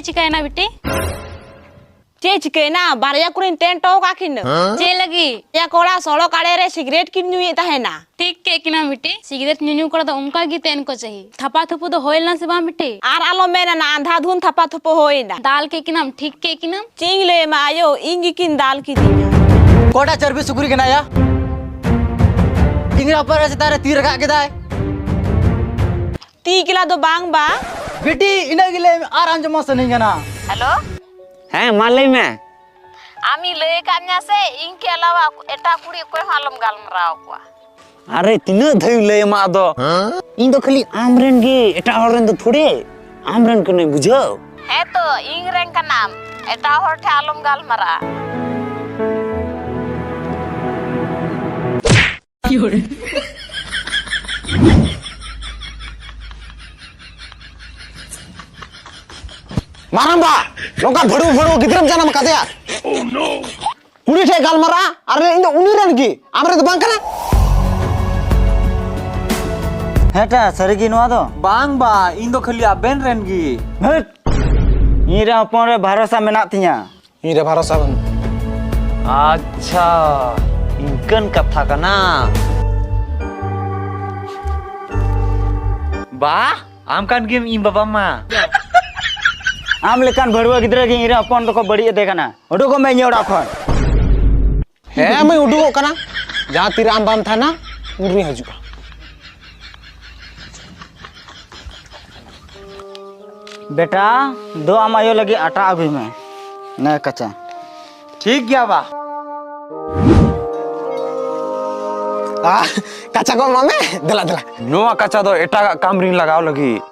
चिकायना बिटे चे चिकायना बारया Kurien ten to का किन चे लगी या कोड़ा सोलो काड़े रे सिगरेट किन न्यूए ताहेना ठीक के किना बिटे सिगरेट न्यू कोड़ा तो उनका गी तेन को चाहिए थपा थपु तो होइल ना से बा बिटे आर आलो मेना ना आंधा धुन थपा थपो होइना दाल के किनाम ठीक के किनाम चिंग ले मायो इंगी किन दाल की दिना कोटा चर्बी सुकुरी के नाया इंगरा पर ऐसे तारे तीर रखा के दाए 3 किला दो बांग बा बेटी इना गिले आराम जमा से नहीं गना हेलो ᱦᱮᱸ ᱢᱟ ᱞᱟᱹᱭ ᱢᱮ आमी लय कान्या से इंग के अलावा एटा कुड़ी कोई हालम गालमराव को अरे तिना धई लय मा दो इन दो खाली आमरेन गे एटा हरन दो थोड़े आमरेन को नहीं बुझो है तो इंग रेंग का नाम एटा हर ठे हालम गालमरा मारंबा नोका भड़ू भड़ू गिद्रम जानम कादया ओह नो कुड़ी ठे गालमरा अरे इन दो उनी रन की आमरे दो बांग कना हेटा सरीगी नवा दो बांग बा इन दो खाली आबेन रेन गी हट इरे अपन रे भरोसा मेना तिया इरे भरोसा बन अच्छा इनकन कथा कना बा आम कान गेम इन बाबा मा आम लेकान भड़ुआ गिद्रा गी इरे अपन दो को बड़ी दे कना ओडो को मैं ओड़ा खन है मैं उडुगो कना जहां तीर आम बाम था ना उरी हजु बेटा दो आमायो लगी आटा अभी में न कच्चा ठीक गया बा कच्चा को मामे दला दला नोआ कच्चा दो एटा काम रिंग लगाओ लगी